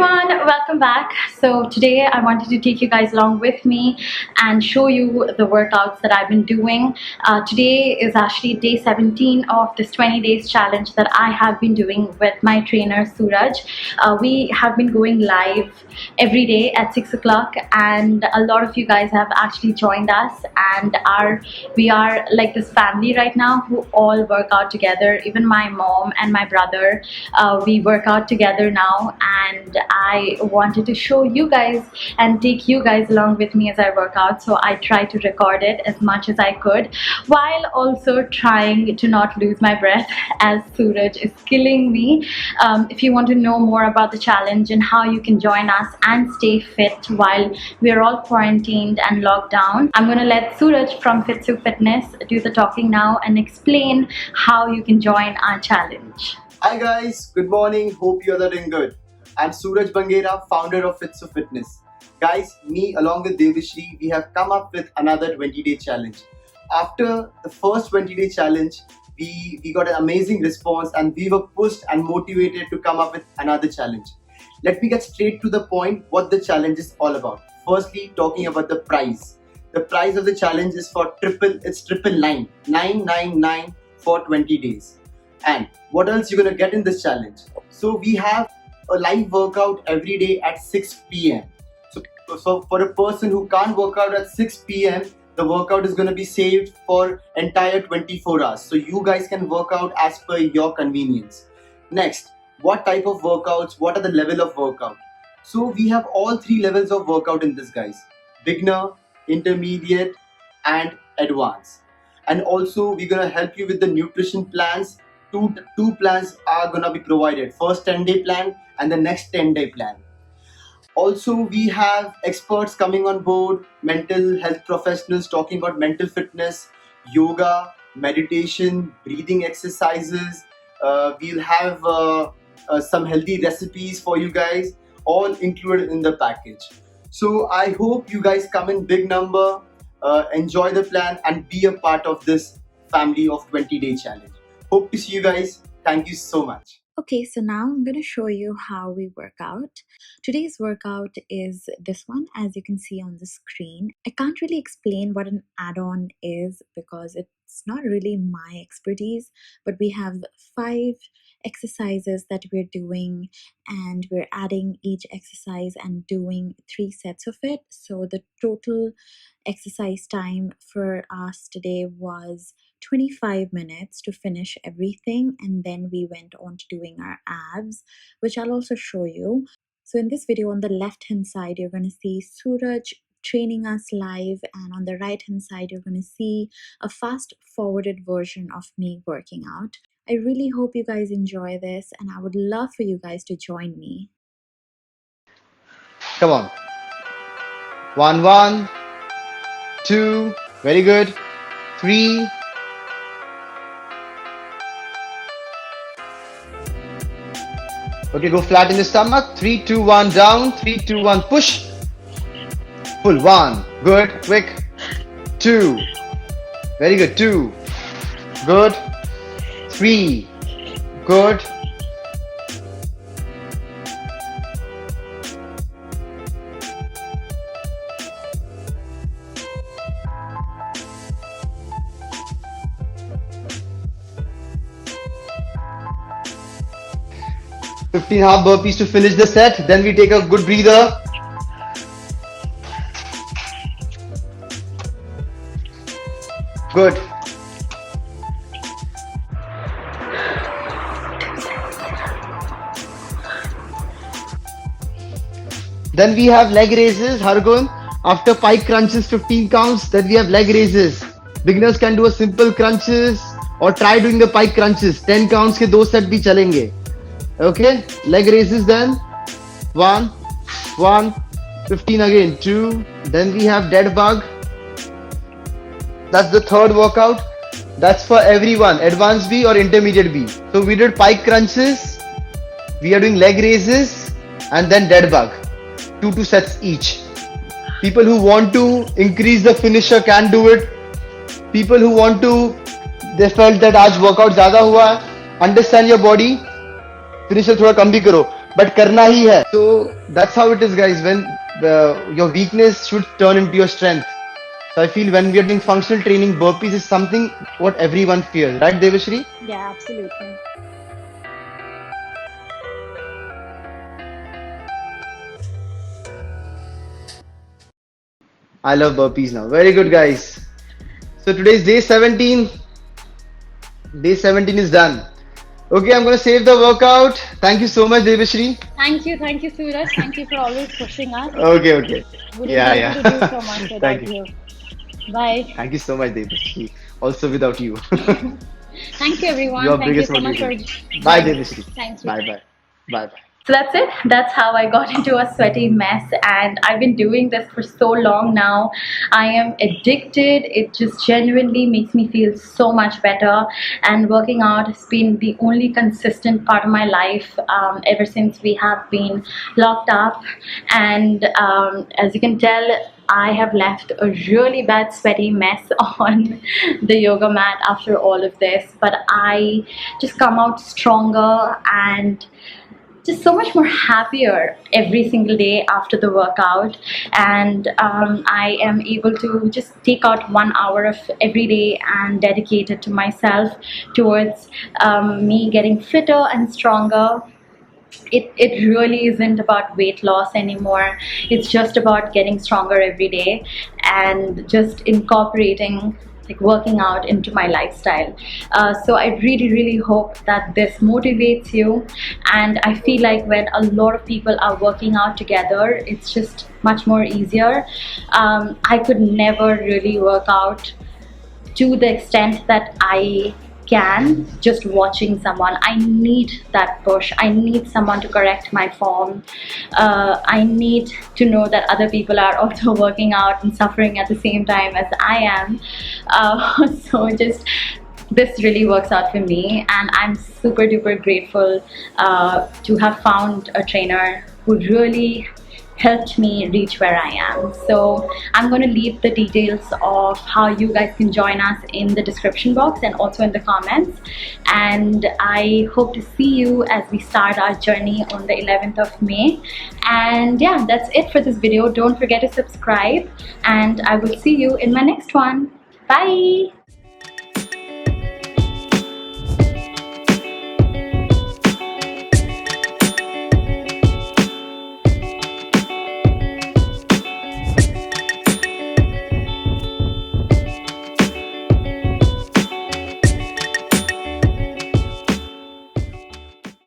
everyone, welcome back. So today I wanted to take you guys along with me and show you the workouts that I've been doing. Today is actually day 17 of this 20 days challenge that I have been doing with my trainer Suraj. We have been going live every day at 6 o'clock, and a lot of you guys have actually joined us, and we are like this family right now who all work out together. Even my mom and my brother, we work out together now, and I wanted to show you guys and take you guys along with me as I work out. So I tried to record it as much as I could, while also trying to not lose my breath as Suraj is killing me. If you want to know more about the challenge and how you can join us and stay fit while we're all quarantined and locked down, I'm gonna let Suraj from FITSU Fitness do the talking now and explain how you can join our challenge. Hi guys, good morning. Hope you are doing good. I'm Suraj Bangera, founder of FITSU Fitness. Guys, me along with Debasree, we have come up with another 20-day challenge. After the first 20-day challenge, we got an amazing response, and we were pushed and motivated to come up with another challenge. Let me get straight to the point what the challenge is all about. Firstly, talking about the prize. The prize of the challenge is for triple nine, 999 for 20 days. And what else you're gonna get in this challenge? So we have a live workout every day at 6 p.m. So for a person who can't work out at 6 p.m., the workout is gonna be saved for entire 24 hours. So you guys can work out as per your convenience. Next, what type of workouts? What are the level of workout? So we have all three levels of workout in this, guys: beginner, intermediate, and advanced. And also we're gonna help you with the nutrition plans. Two plans are gonna be provided: first 10-day plan and the next 10-day plan. Also, we have experts coming on board, mental health professionals talking about mental fitness, yoga, meditation, breathing exercises. We'll have some healthy recipes for you guys, all included in the package. So I hope you guys come in big number, enjoy the plan, and be a part of this family of 20-day challenge. Hope to see you guys. Thank you so much. Okay, so now I'm going to show you how we work out. Today's workout is this one, as you can see on the screen. I can't really explain what an add-on is because it's not really my expertise, but we have 5 exercises that we're doing, and we're adding each exercise and doing 3 sets of it. So the total exercise time for us today was 25 minutes to finish everything, and then we went on to doing our abs, which I'll also show you. So in this video, on the left hand side, you're going to see Suraj training us live, and on the right hand side, you're going to see a fast forwarded version of me working out. I really hope you guys enjoy this, and I would love for you guys to join me. Come on. 1, 1, 2, very good. 3. Okay, go flat in the stomach. 3, 2, 1, down. 3, 2, 1, push. Pull. 1, good, quick. 2, very good. 2, good. 3, good. 15 half burpees to finish the set. Then we take a good breather. Good. Then we have leg raises, Hargun. After pike crunches, 15 counts. Then we have leg raises. Beginners can do a simple crunches or try doing the pike crunches. 10 counts के 2 set भी चलेंगे. Okay, leg raises then. 1, 1, 15 again. 2. Then we have dead bug. That's the third workout. That's for everyone, advanced B or intermediate B. So we did pike crunches. We are doing leg raises and then dead bug. 2 sets each. People who want to increase the finisher can do it. People who want to, they felt that आज workout ज़्यादा हुआ है. Understand your body. Finisher थोड़ा कम भी करो. but karna hi hai. So that's how it is, guys. When your weakness should turn into your strength. So I feel when we are doing functional training, burpees is something what everyone fears, right, Devashri? Yeah, absolutely. I love burpees now. Very good, guys. So today's day 17. Day 17 is done. Okay, I'm gonna save the workout. Thank you so much, Devashri. Thank you, Suraj. Thank you for always pushing us. Okay, okay. Wouldn't be Yeah, able to do yeah. so much Thank without you. you. Bye. Thank you so much, Devashri. Also without you. Thank you, everyone. Your Thank you biggest so much for motivation. Bye, joining. Devashri. Thank you. Bye, bye. Bye, bye. So that's it. That's how I got into a sweaty mess, and I've been doing this for so long now. I am addicted. It just genuinely makes me feel so much better. And working out has been the only consistent part of my life ever since we have been locked up. And as you can tell, I have left a really bad sweaty mess on the yoga mat after all of this, but I just come out stronger and just so much more happier every single day after the workout. And I am able to just take out 1 hour of every day and dedicate it to myself towards me getting fitter and stronger. It really isn't about weight loss anymore. It's just about getting stronger every day and just incorporating like working out into my lifestyle. So I really hope that this motivates you, and I feel like when a lot of people are working out together, it's just much more easier. I could never really work out to the extent that I can just watching someone. I need that push. I need someone to correct my form. I need to know that other people are also working out and suffering at the same time as I am. So just this really works out for me, and I'm super duper grateful to have found a trainer who really helped me reach where I am. So I'm going to leave the details of how you guys can join us in the description box and also in the comments. And I hope to see you as we start our journey on the 11th of May. And yeah, that's it for this video. Don't forget to subscribe, and I will see you in my next one. Bye.